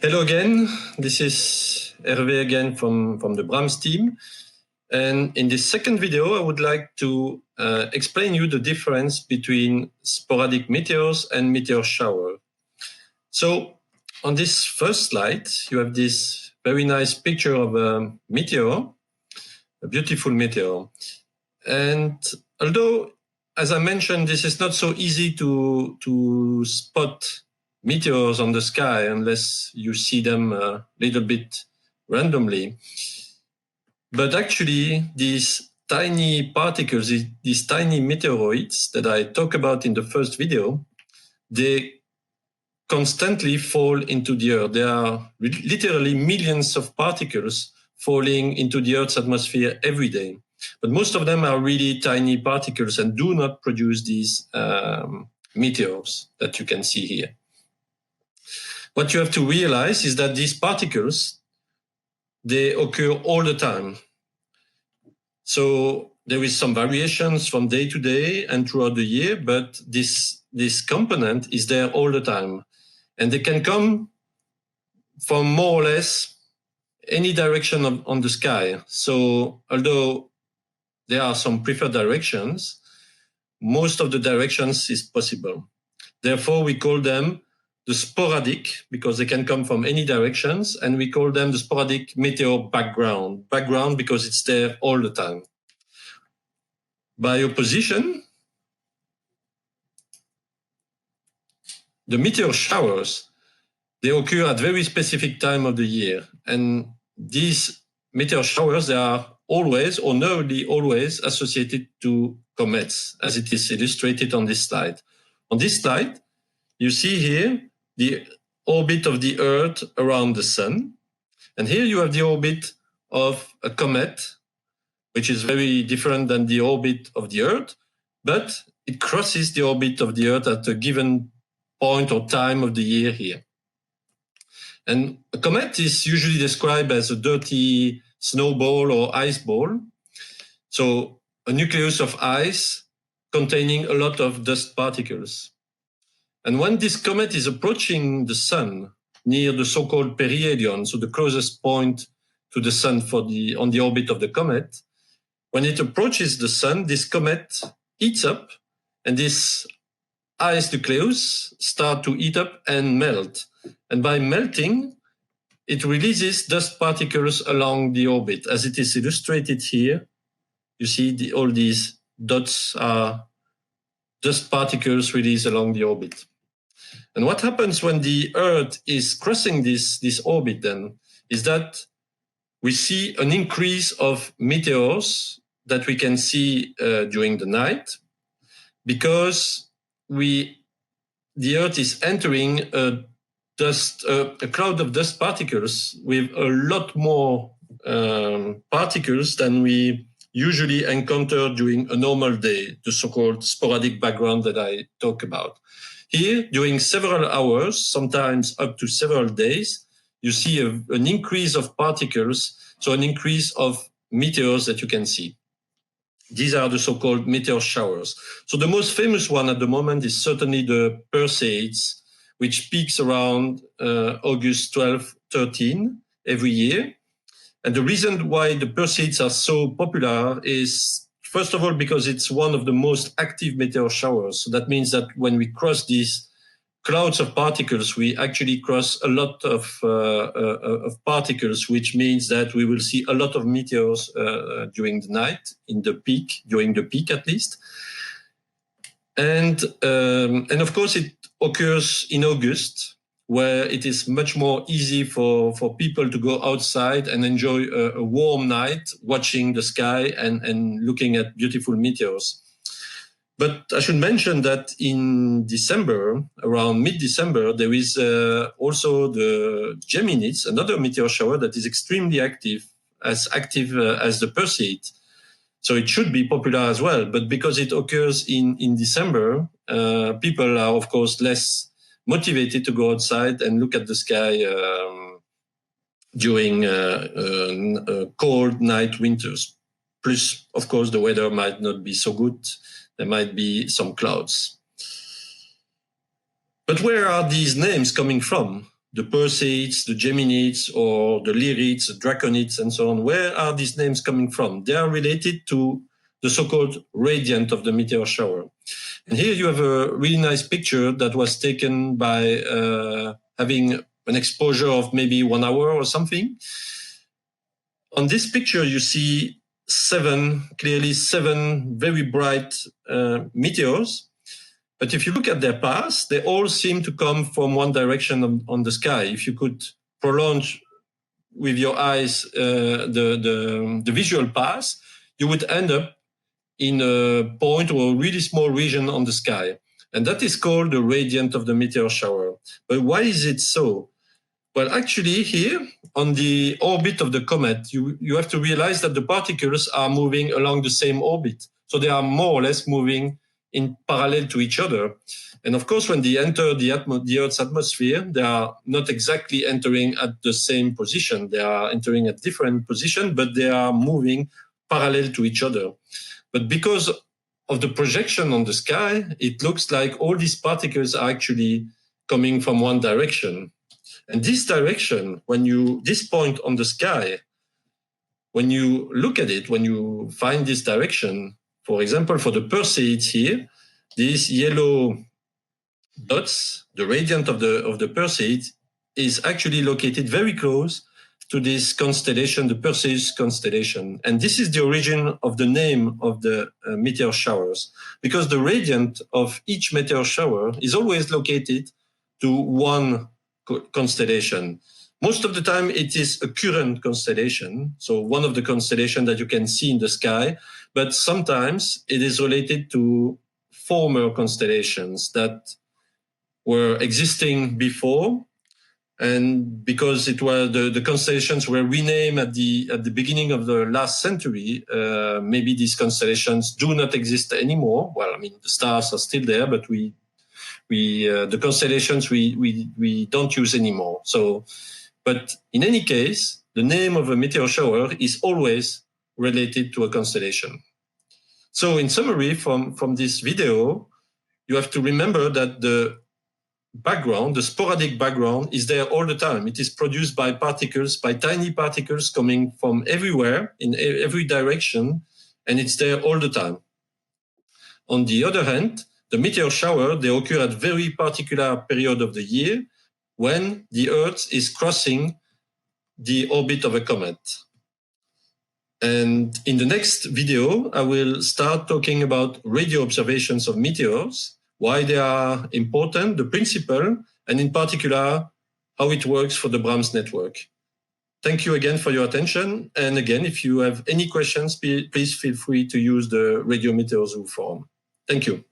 Hello again, this is Hervé again from the Brahms team. And in this second video, I would like to explain you the difference between sporadic meteors and meteor shower. So on this first slide, you have this very nice picture of a meteor, a beautiful meteor. And although, as I mentioned, this is not so easy to spot meteors on the sky unless you see them a little bit randomly. But actually, these tiny particles, these tiny meteoroids that I talked about in the first video, they constantly fall into the Earth. There are literally millions of particles falling into the Earth's atmosphere every day. But most of them are really tiny particles and do not produce these meteors that you can see here. What you have to realize is that these particles, they occur all the time. So there is some variations from day to day and throughout the year, but this component is there all the time. And they can come from more or less any direction on the sky. So although there are some preferred directions, most of the directions is possible. Therefore, we call them the sporadic, because they can come from any directions, and we call them the sporadic meteor background. Background because it's there all the time. By opposition, the meteor showers, they occur at very specific time of the year. And these meteor showers, they are always or nearly always associated to comets, as it is illustrated on this slide. On this slide, you see here the orbit of the Earth around the Sun. And here you have the orbit of a comet, which is very different than the orbit of the Earth, but it crosses the orbit of the Earth at a given point or time of the year here. And a comet is usually described as a dirty snowball or ice ball. So a nucleus of ice containing a lot of dust particles. And when this comet is approaching the Sun near the so-called perihelion, so the closest point to the Sun on the orbit of the comet, when it approaches the Sun, this comet heats up, and this ice nucleus start to heat up and melt. And by melting, it releases dust particles along the orbit. As it is illustrated here, you see all these dots are dust particles released along the orbit. And what happens when the Earth is crossing this orbit then is that we see an increase of meteors that we can see during the night, because the Earth is entering a cloud of dust particles with a lot more particles than we usually encounter during a normal day, the so-called sporadic background that I talk about. Here, during several hours, sometimes up to several days, you see an increase of particles, so an increase of meteors that you can see. These are the so-called meteor showers. So the most famous one at the moment is certainly the Perseids, which peaks around August 12, 13 every year. And the reason why the Perseids are so popular is, first of all, because it's one of the most active meteor showers. So that means that when we cross these clouds of particles, we actually cross a lot of particles, which means that we will see a lot of meteors during the night, during the peak at least. And of course, it occurs in August, where it is much more easy for people to go outside and enjoy a warm night, watching the sky and looking at beautiful meteors. But I should mention that in December, around mid-December, there is also the Geminids, another meteor shower that is extremely active as the Perseid. So it should be popular as well. But because it occurs in December, people are, of course, less motivated to go outside and look at the sky during cold night winters. Plus, of course, the weather might not be so good. There might be some clouds. But where are these names coming from? the Perseids, the Geminids, or the Lyrids, the Draconids, and so on. Where are these names coming from? They are related to the so-called radiant of the meteor shower. And here you have a really nice picture that was taken by having an exposure of maybe 1 hour or something. On this picture, you see clearly seven very bright meteors. But if you look at their paths, they all seem to come from one direction on the sky. If you could prolong with your eyes the visual path, you would end up in a point or a really small region on the sky. And that is called the radiant of the meteor shower. But why is it so? Well, actually here on the orbit of the comet, you have to realize that the particles are moving along the same orbit. So they are more or less moving in parallel to each other. And of course, when they enter the Earth's atmosphere, they are not exactly entering at the same position. They are entering at different positions, but they are moving parallel to each other. But because of the projection on the sky, it looks like all these particles are actually coming from one direction. And this direction, this point on the sky, when you look at it, when you find this direction, for example, for the Perseids here, these yellow dots, the radiant of the Perseids, is actually located very close to this constellation, the Perseus constellation. And this is the origin of the name of the meteor showers, because the radiant of each meteor shower is always located to one constellation. Most of the time, it is a current constellation, so one of the constellations that you can see in the sky, but sometimes it is related to former constellations that were existing before, and because it was the constellations were renamed at the beginning of the last century, maybe these constellations do not exist anymore. Well, I mean, the stars are still there, but the constellations we don't use anymore. So, but in any case, the name of a meteor shower is always related to a constellation. So in summary, from this video, you have to remember that the background, the sporadic background, is there all the time. It is produced by particles, by tiny particles coming from everywhere, in every direction, and it's there all the time. On the other hand, the meteor shower, they occur at very particular period of the year when the Earth is crossing the orbit of a comet. And in the next video, I will start talking about radio observations of meteors, why they are important, the principle, and in particular, how it works for the BRAMS network. Thank you again for your attention. And again, if you have any questions, please feel free to use the Radio Meteor Zoo forum. Thank you.